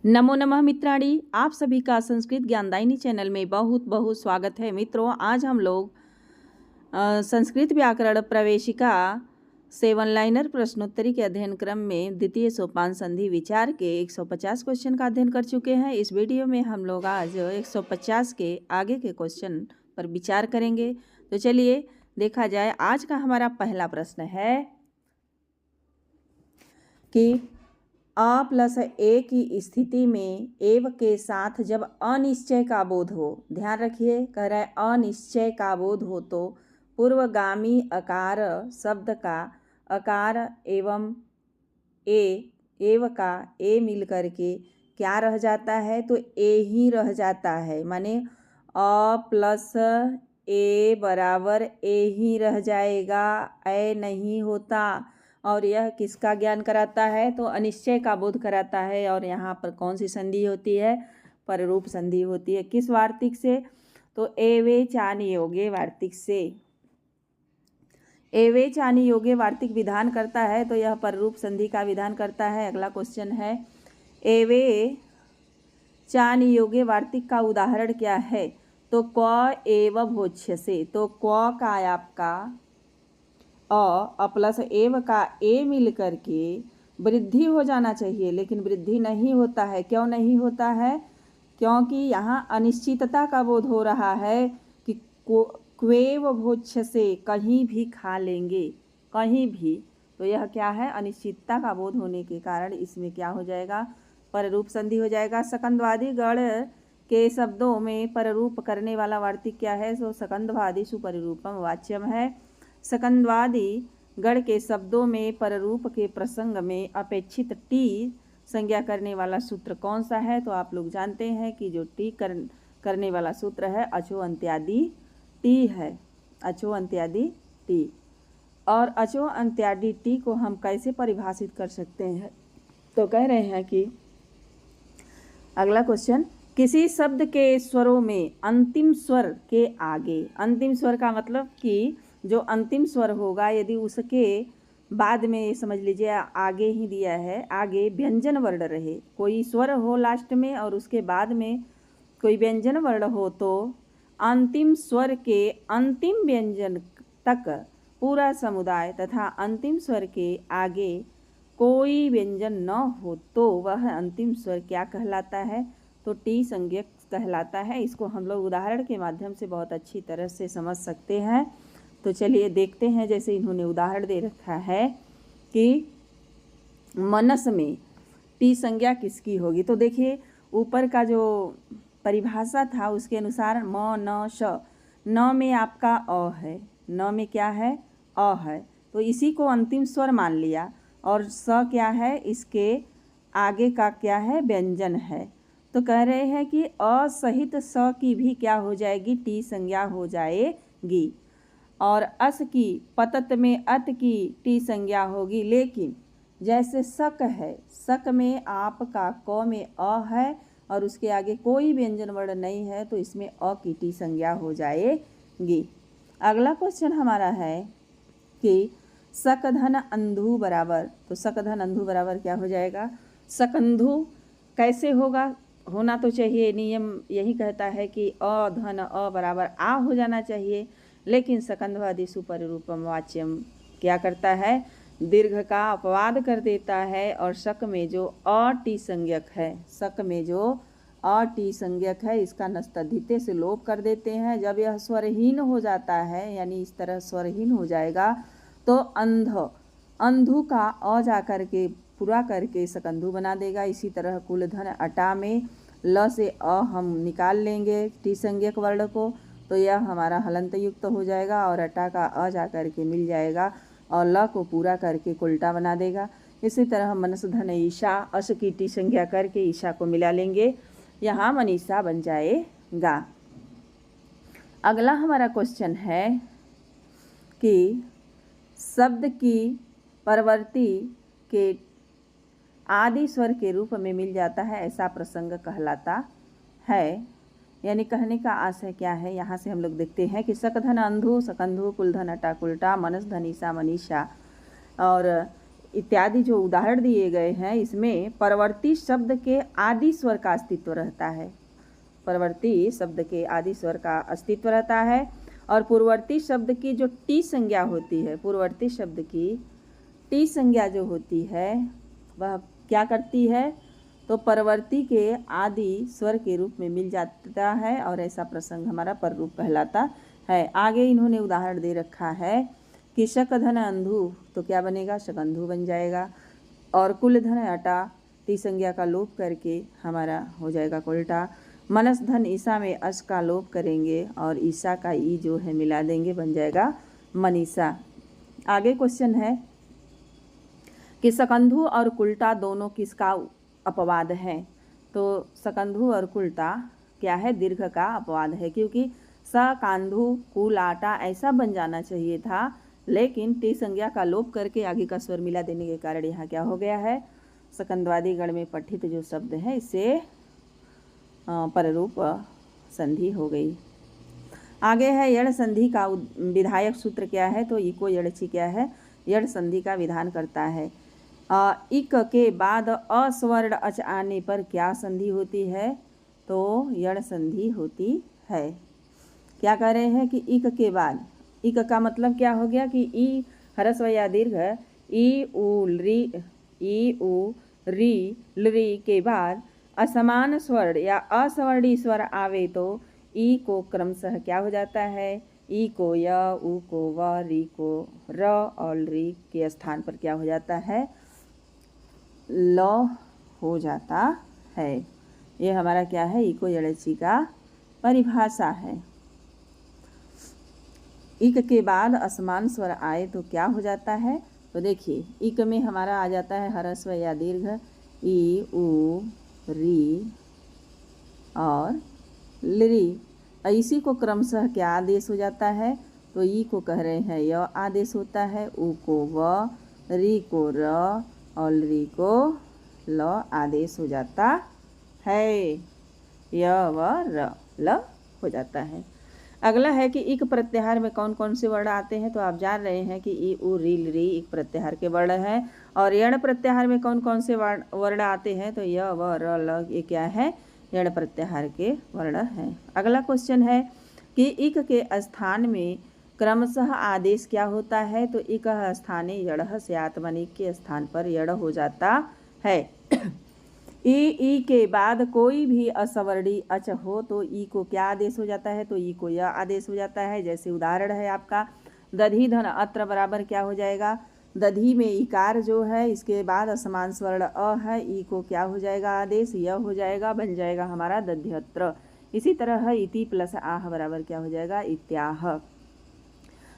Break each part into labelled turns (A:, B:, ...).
A: नमो नमः मित्राणि, आप सभी का संस्कृत ज्ञानदायिनी चैनल में बहुत बहुत स्वागत है। मित्रों, आज हम लोग संस्कृत व्याकरण प्रवेशिका 7 लाइनर प्रश्नोत्तरी के अध्ययन क्रम में द्वितीय सोपान संधि विचार के 150 क्वेश्चन का अध्ययन कर चुके हैं। इस वीडियो में हम लोग आज 150 के आगे के क्वेश्चन पर विचार करेंगे। तो चलिए देखा जाए। आज का हमारा पहला प्रश्न है कि अ प्लस ए की स्थिति में एव के साथ जब अनिश्चय का बोध हो, ध्यान रखिए, कह रहा है अनिश्चय का बोध हो तो पूर्वगामी अकार शब्द का अकार एवं एव का ए मिल करके क्या रह जाता है, तो ए ही रह जाता है। माने अ प्लस ए बराबर ए ही रह जाएगा, ए नहीं होता। और यह किसका ज्ञान कराता है, तो अनिश्चय का बोध कराता है। और यहाँ पर कौन सी संधि होती है, पररूप संधि होती है। किस वार्तिक से, तो एवे चानि योगे वार्तिक से। एवे चानि योगे वार्तिक विधान करता है, तो यह पररूप संधि का विधान करता है। अगला क्वेश्चन है, एवे चानि योगे वार्तिक का उदाहरण क्या है, तो क्व एव भोज्यसे। तो क्व का आपका अ प्लस एव का ए मिल करके वृद्धि हो जाना चाहिए, लेकिन वृद्धि नहीं होता है। क्यों नहीं होता है, क्योंकि यहाँ अनिश्चितता का बोध हो रहा है कि क्वेव भोज्य से कहीं भी खा लेंगे, कहीं भी। तो यह क्या है, अनिश्चितता का बोध होने के कारण इसमें क्या हो जाएगा, पररूप संधि हो जाएगा। सकंदवादी गण के शब्दों में पररूप करने वाला वार्तिक क्या है, तो सकंदवादी सुपरिरूपम वाच्यम है। सकंदवादी गण के शब्दों में पररूप के प्रसंग में अपेक्षित टी संज्ञा करने वाला सूत्र कौन सा है, तो आप लोग जानते हैं कि जो टी करने वाला सूत्र है अचो अंत्यादि टी है, अचो अंत्यादि टी। और अचो अंत्यादि टी को हम कैसे परिभाषित कर सकते हैं, तो कह रहे हैं कि अगला क्वेश्चन, किसी शब्द के स्वरों में अंतिम स्वर के आगे, अंतिम स्वर का मतलब कि जो अंतिम स्वर होगा, यदि उसके बाद में, ये समझ लीजिए आगे ही दिया है, आगे व्यंजन वर्ण रहे, कोई स्वर हो लास्ट में और उसके बाद में कोई व्यंजन वर्ण हो, तो अंतिम स्वर के अंतिम व्यंजन तक पूरा समुदाय तथा अंतिम स्वर के आगे कोई व्यंजन न हो तो वह अंतिम स्वर क्या कहलाता है, तो टी संज्ञक कहलाता है। इसको हम लोग उदाहरण के माध्यम से बहुत अच्छी तरह से समझ सकते हैं। तो चलिए देखते हैं। जैसे इन्होंने उदाहरण दे रखा है कि मनस में टी संज्ञा किसकी होगी, तो देखिए ऊपर का जो परिभाषा था उसके अनुसार म न श, न में आपका अ है, न में क्या है, अ है, तो इसी को अंतिम स्वर मान लिया। और स क्या है, इसके आगे का क्या है, व्यंजन है। तो कह रहे हैं कि अ सहित स की भी क्या हो जाएगी, टी संज्ञा हो जाएगी। और अस की पतत में अत की टी संज्ञा होगी। लेकिन जैसे शक है, शक में आपका क में अ है और उसके आगे कोई व्यंजन वर्ण नहीं है, तो इसमें अ की टी संज्ञा हो जाएगी। अगला क्वेश्चन हमारा है कि सकधन अंधु बराबर, तो सकधन अंधु बराबर क्या हो जाएगा, सकंधु कैसे होगा, होना तो चाहिए, नियम यही कहता है कि अ धन अ बराबर आ हो जाना चाहिए। लेकिन सकंधवादी सुपरिरूपम वाच्यम क्या करता है, दीर्घ का अपवाद कर देता है। और शक में जो अ टी संज्ञक है, शक में जो अ टी संज्ञक है, इसका नस्तधिते से लोप कर देते हैं। जब यह स्वरहीन हो जाता है, यानी इस तरह स्वरहीन हो जाएगा, तो अंधु का अ जा करके पूरा करके सकंधु बना देगा। इसी तरह कुलधन अटा में ल से अ हम निकाल लेंगे टी संज्ञक वर्ण को, तो यह हमारा हलंत युक्त हो जाएगा और अटा का अ जा करके मिल जाएगा और ल को पूरा करके कुल्टा बना देगा। इसी तरह मनस धन ईशा, अश की टी संज्ञा करके ईशा को मिला लेंगे, यहाँ मनीषा बन जाएगा। अगला हमारा क्वेश्चन है कि शब्द की परवर्ती के आदि स्वर के रूप में मिल जाता है, ऐसा प्रसंग कहलाता है। यानी कहने का आशय क्या है, यहाँ से हम लोग देखते हैं कि सकधन अंधु सकंधु, कुलधन अटा कुल्टा, मनस धनीसा मनीषा। और इत्यादि जो उदाहरण दिए गए हैं, इसमें परवर्ती शब्द के आदि स्वर का अस्तित्व रहता है। परवर्ती शब्द के आदि स्वर का अस्तित्व रहता है और पूर्ववर्ती शब्द की जो टी संज्ञा होती है, पूर्ववर्ती शब्द की टी संज्ञा जो होती है वह क्या करती है, तो परवर्ती के आदि स्वर के रूप में मिल जाता है और ऐसा प्रसंग हमारा पर रूप कहलाता है। आगे इन्होंने उदाहरण दे रखा है कि शकधन अंधु, तो क्या बनेगा, शकंधु बन जाएगा। और कुलधन अटा, टी संज्ञा का लोप करके हमारा हो जाएगा कुलटा। मनस धन ईसा में अस का लोप करेंगे और ईसा का ई जो है मिला देंगे, बन जाएगा मनीषा। आगे क्वेश्चन है कि सकंधु और कुलटा दोनों किसका अपवाद है, तो सकंधु और कुलटा क्या है, दीर्घ का अपवाद है, क्योंकि सकांधु कुलाटा ऐसा बन जाना चाहिए था, लेकिन टी संज्ञा का लोप करके आगे का स्वर मिला देने के कारण यहाँ क्या हो गया है, सकंदवादी गण में पठित जो शब्द है इससे पररूप संधि हो गई। आगे है यड़ संधि का विधायक सूत्र क्या है, तो इको यड़ची क्या है, यड़ संधि का विधान करता है। इक के बाद अस्वर्ण अच आने पर क्या संधि होती है, तो यड़ संधि होती है। क्या कह रहे हैं कि इक के बाद, इक का मतलब क्या हो गया कि ई ह्रस्व या दीर्घ ई उ री लरी के बाद असमान स्वर या अस्वर्णी स्वर आवे तो ई को क्रमशः क्या हो जाता है, ई को य, उ को व, री को र और री के स्थान पर क्या हो जाता है, ल हो जाता है। ये हमारा क्या है, इको यड़ची का परिभाषा है। इक के बाद असमान स्वर आए तो क्या हो जाता है, तो देखिए इक में हमारा आ जाता है ह्रस्व या दीर्घ ई उ री और लरी। इसी को क्रमशः क्या आदेश हो जाता है, तो ई को कह रहे हैं य आदेश होता है, उ को व, री को र और लरी को ल आदेश हो जाता है, य व र ल हो जाता है। अगला है कि इक प्रत्याहार में कौन कौन से वर्ण आते हैं, तो आप जान रहे हैं कि ई उ री लरी इक प्रत्याहार के वर्ण हैं। और यण प्रत्याहार में कौन कौन से वर्ण आते हैं, तो य व र ल, ये क्या है, यण प्रत्याहार के वर्ण हैं। अगला क्वेश्चन है कि इक के स्थान में क्रमशः आदेश क्या होता है, तो इक स्थाने यड़ स्यात्, माने के स्थान पर यड़ हो जाता है। ई के बाद कोई भी असवर्णी अच हो तो ई को क्या आदेश हो जाता है, तो ई को यह आदेश हो जाता है। जैसे उदाहरण है आपका दधी धन अत्र बराबर क्या हो जाएगा, दधी में इकार जो है इसके बाद असमान स्वर्ण अ है, ई को क्या हो जाएगा आदेश, यह हो जाएगा, बन जाएगा हमारा दध्यत्र। इसी तरह इति प्लस आह बराबर क्या हो जाएगा, इत्याह।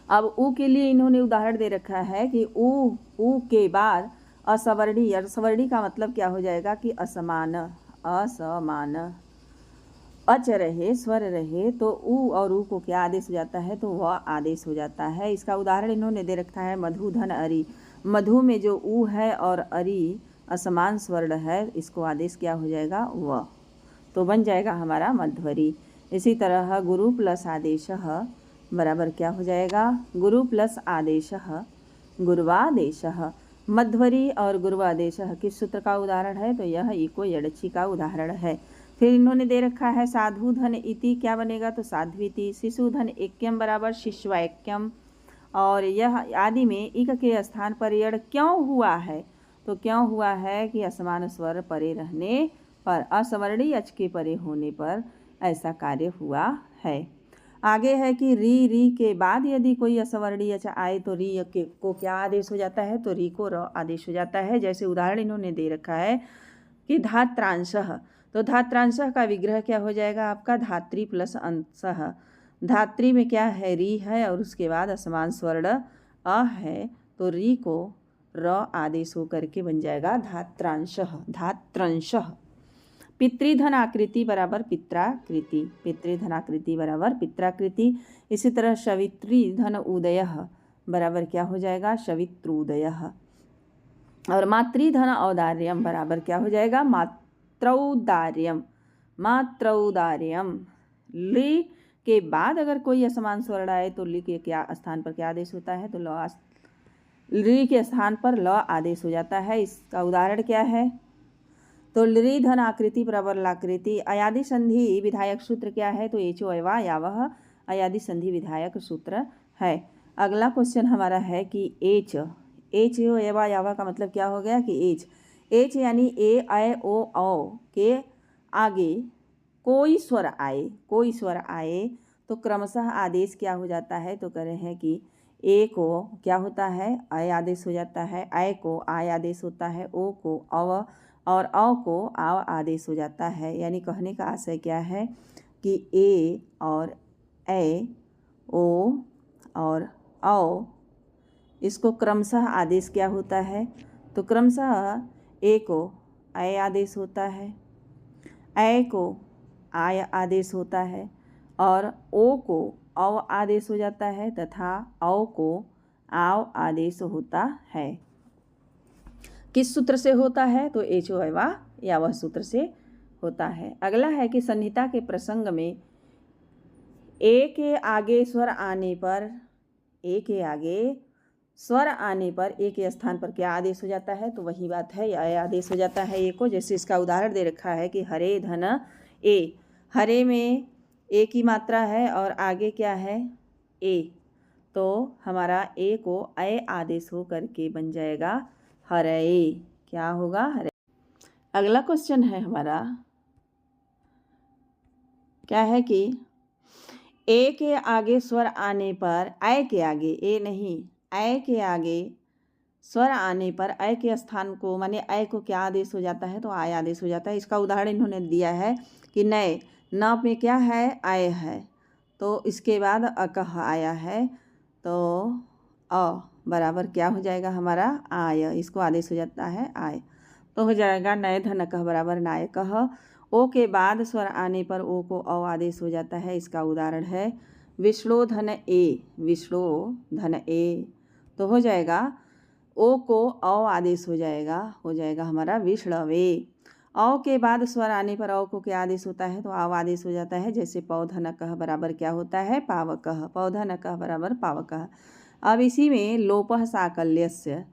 A: अब उ के लिए इन्होंने उदाहरण दे रखा है कि उ के बाद असवर्णी, असवर्णी का मतलब क्या हो जाएगा कि असमान, असमान अच रहे, स्वर रहे तो उ और उ को क्या आदेश हो जाता है, तो वह आदेश हो जाता है। इसका उदाहरण इन्होंने दे रखा है मधु धन अरि। मधु में जो उ है और अरि असमान स्वर्ण है, इसको आदेश क्या हो जाएगा, व, तो बन जाएगा हमारा मध्वरी। इसी तरह गुरु प्लस आदेश बराबर क्या हो जाएगा, गुरु प्लस आदेश गुरुवादेश। मध्वरी और गुरुवादेश किस सूत्र का उदाहरण है, तो यह इको यड़ची का उदाहरण है। फिर इन्होंने दे रखा है साधु धन इति क्या बनेगा, तो साध्वीति। शिशु धन ऐक्यम बराबर शिष्वैक्यम। और यह आदि में इक के स्थान पर यड़ क्यों हुआ है, तो क्यों हुआ है कि असमान स्वर परे रहने पर, असवर्णी अच के परे होने पर ऐसा कार्य हुआ है। आगे है कि री के बाद यदि कोई असवर्णी अच आए तो री को क्या आदेश हो जाता है, तो री को र आदेश हो जाता है। जैसे उदाहरण इन्होंने दे रखा है कि धात्रांशः, तो धात्रांशः का विग्रह क्या हो जाएगा आपका, धात्री प्लस अंशः। धात्री में क्या है, री है और उसके बाद असमान स्वर्ण अ है, तो री को र आदेश हो करके बन जाएगा धात्रांशः, धात्रंशः। पितृधन आकृति बराबर पित्राकृति, पितृधन आकृति बराबर पित्राकृति। इसी तरह सवित्री धन उदय बराबर क्या हो जाएगा, सवित्रोदय। और मातृधन औदार्यम बराबर क्या हो जाएगा, मात्रौदार्यम, मात्रौदार्यम। ली के बाद अगर कोई असमान स्वर्ण आए तो ली के क्या स्थान पर क्या आदेश होता है, तो ल लृ के स्थान पर ल आदेश हो जाता है। इसका उदाहरण क्या है? तो लृ धन आकृति प्रबल लाकृति। अयादि संधि विधायक सूत्र क्या है? तो एचो एवा यावह अयादि संधि विधायक सूत्र है। अगला क्वेश्चन हमारा है कि एच एवा यावह का मतलब क्या हो गया कि एच यानी ए ऐ ओ औ के आगे कोई स्वर आए तो क्रमशः आदेश क्या हो जाता है? तो कह रहे हैं कि ए को क्या होता है? ऐ आदेश हो जाता है, ऐ को आय आदेश होता है, ओ को अव और अ को आव आदेश हो जाता है। यानी कहने का आशय क्या है कि ए और ऐ, ओ और औ इसको क्रमशः आदेश क्या होता है? तो क्रमशः ए को ऐ आदेश होता है, ऐ को आय आदेश होता है और ओ को औ आदेश हो जाता है तथा औ को आव आदेश होता है। किस सूत्र से होता है? तो एचो एवा या वह सूत्र से होता है। अगला है कि संहिता के प्रसंग में ए के आगे स्वर आने पर ए के स्थान पर क्या आदेश हो जाता है? तो वही बात है, या आदेश हो जाता है ए को। जैसे इसका उदाहरण दे रखा है कि हरे धन ए, हरे में ए की मात्रा है और आगे क्या है? ए, तो हमारा ए को ऐ आदेश हो करके बन जाएगा हरे। क्या होगा? हरे। अगला क्वेश्चन है हमारा क्या है कि ए के आगे स्वर आने पर ऐ के आगे, ए नहीं ऐ के आगे स्वर आने पर ऐ के स्थान को माने ऐ को क्या आदेश हो जाता है? तो आय आदेश हो जाता है। इसका उदाहरण इन्होंने दिया है कि नए न में क्या है? आय है, तो इसके बाद अकह आया है, तो अ बराबर क्या हो जाएगा हमारा? आय। इसको आदेश हो जाता है आय, तो हो जाएगा नए धन कह बराबर नाय कह। ओ के बाद स्वर आने पर ओ को अ आदेश हो जाता है। इसका उदाहरण है विष्णो धन ए, तो हो जाएगा ओ को अ आदेश हो जाएगा हमारा विष्णवे। औ के बाद स्वर आने पर औ को क्या आदेश होता है? तो आव आदेश हो जाता है। जैसे पौधन कह बराबर क्या होता है? पावकः, पौधन कह बराबर पावकः। अब इसी में लोपः साकल्यस्य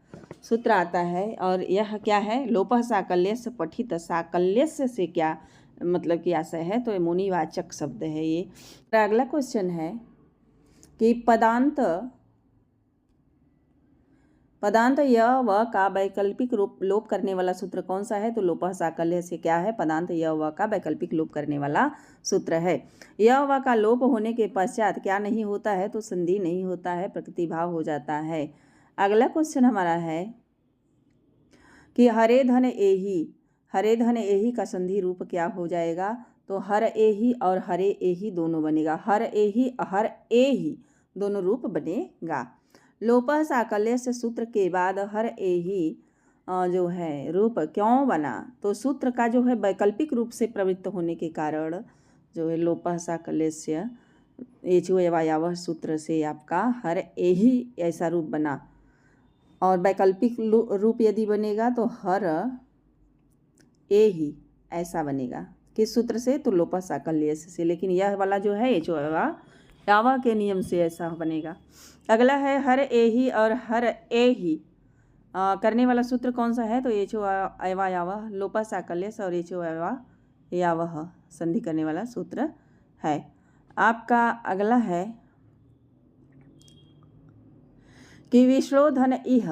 A: सूत्र आता है और यह क्या है? लोपः साकल्यस्य पठित, साकल्यस्य से क्या मतलब कि आशय है? तो मुनिवाचक शब्द है ये। अगला क्वेश्चन है कि पदांत य व का वैकल्पिक लोप करने वाला सूत्र कौन सा है? तो लोपः साकल्य से क्या है? पदांत य व का वैकल्पिक लोप करने वाला सूत्र है। य व का लोप होने के पश्चात क्या नहीं होता है? तो संधि नहीं होता है, प्रतिभाव हो जाता है। अगला क्वेश्चन हमारा है कि हरे धन एही का संधि रूप क्या हो जाएगा? तो हर एही और हरे एही दोनों बनेगा। हर एही दोनों रूप बनेगा। लोपः साकल्यस्य सूत्र के बाद हर एही जो है रूप क्यों बना? तो सूत्र का जो है वैकल्पिक रूप से प्रवृत्त होने के कारण जो है लोपः साकल्यस्य एचो एवा यावह सूत्र से आपका हर एही ऐसा रूप बना। और वैकल्पिक रूप यदि बनेगा तो हर एही ऐसा बनेगा। किस सूत्र से? तो लोपः साकल्यस्य से। लेकिन यह वाला जो है एचो एवा यावह के नियम से ऐसा बनेगा। अगला है हर एही और हर एही करने वाला सूत्र कौन सा है? तो एचो एवा यावह लोपः साकल्यस्य और एचो एवा यावह संधि करने वाला सूत्र है। आपका अगला है कि विष्णो धन इह,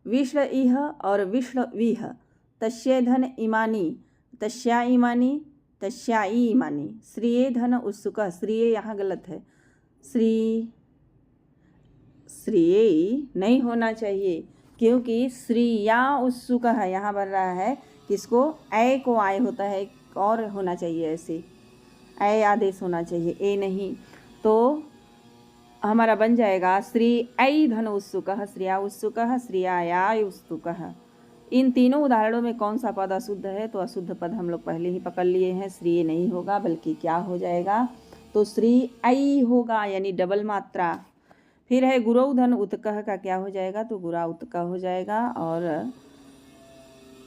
A: विष्ण इह और विष्ण विह, तस्ये धन इमानी, तस्या इमानी, तस्याई इमानी, श्रिये धन उत्सुक, श्रिये यहाँ गलत है, श्रिये नहीं होना चाहिए क्योंकि श्रिया उत्सुक है, यहाँ बन रहा है किसको? ऐ को आय होता है और होना चाहिए ऐसे, ऐ आदेश होना चाहिए, ए नहीं। तो हमारा बन जाएगा श्री ऐ धन उत्सुकः, श्रिया उत्सुकः, श्रियाया उत्सुकः। इन तीनों उदाहरणों में कौन सा पद अशुद्ध है? तो अशुद्ध पद हम लोग पहले ही पकड़ लिए हैं, श्री नहीं होगा बल्कि क्या हो जाएगा? तो श्री ऐ होगा, यानी डबल मात्रा। फिर है गुरौ धन उत्कः का क्या हो जाएगा? तो गुरा उत्कः हो जाएगा और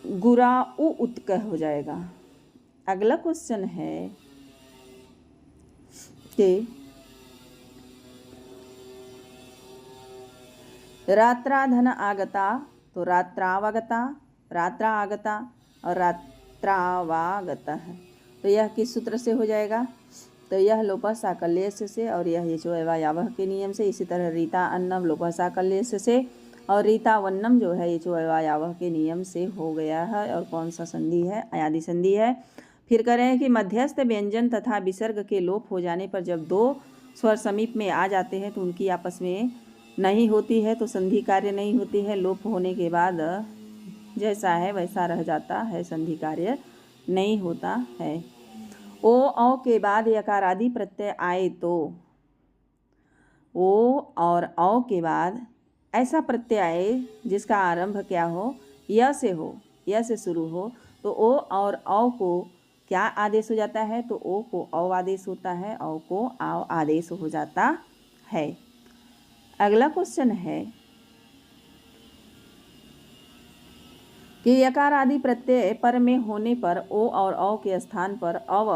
A: गुरा उ उत्कः हो जाएगा। अगला क्वेश्चन है कि रात्राधन आगता, तो रात्रावागता, रात्रा आगता और रात्रावागतः। तो यह किस सूत्र से हो जाएगा? तो यह लोपः साकल्यस्य से और यह यचो अवयवावह के नियम से। इसी तरह रीता अन्नम लोपः साकल्यस्य से और रीता वन्नम जो है यचो अवयवावह के नियम से हो गया है। और कौन सा संधि है? अयादि संधि है। फिर कह रहे हैं कि मध्यस्थ व्यंजन तथा विसर्ग के लोप हो जाने पर जब दो स्वर समीप में आ जाते हैं तो उनकी आपस में नहीं होती है, तो संधि कार्य नहीं होती है। लोप होने के बाद जैसा है वैसा रह जाता है, संधि कार्य नहीं होता है। ओ औ के बाद यकार आदि प्रत्यय आए तो ओ और औ के बाद ऐसा प्रत्यय आए जिसका आरंभ क्या हो? य से हो, य से शुरू हो, तो ओ और औ को क्या आदेश हो जाता है? तो ओ को औ आदेश होता है, औ को आव आदेश हो जाता है। अगला क्वेश्चन है कि यकार आदि प्रत्यय पर में होने पर ओ और औ के स्थान पर अव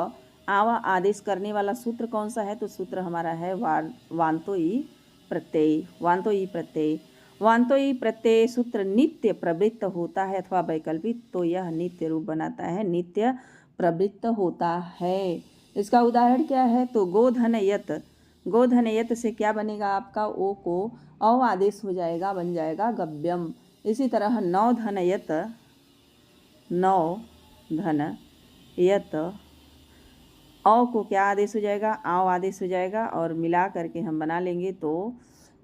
A: आव आदेश करने वाला सूत्र कौन सा है? तो सूत्र हमारा है वान्तोई प्रत्यय। वान्तोई प्रत्यय, वान्तोई प्रत्यय सूत्र नित्य प्रवृत्त होता है अथवा वैकल्पिक, तो यह नित्य रूप बनाता है, नित्य प्रवृत्त होता है। इसका उदाहरण क्या है? तो गोधनयत, गोधनयत से क्या बनेगा आपका? ओ को औ आदेश हो जाएगा, बन जाएगा गव्यम। इसी तरह नौधनयत, नौधनयत, औ को क्या आदेश हो जाएगा? आव आदेश हो जाएगा और मिला करके हम बना लेंगे तो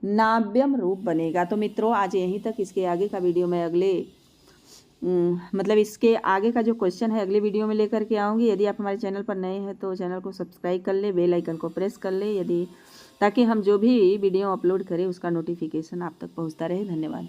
A: नाव्यम रूप बनेगा। तो मित्रों आज यहीं तक। इसके आगे का वीडियो मैं अगले मतलब इसके आगे का जो क्वेश्चन है अगले वीडियो में लेकर के आऊँगी। यदि आप हमारे चैनल पर नए हैं तो चैनल को सब्सक्राइब कर ले, बेल आइकन को प्रेस कर ले, यदि ताकि हम जो भी वीडियो अपलोड करें उसका नोटिफिकेशन आप तक पहुँचता रहे। धन्यवाद।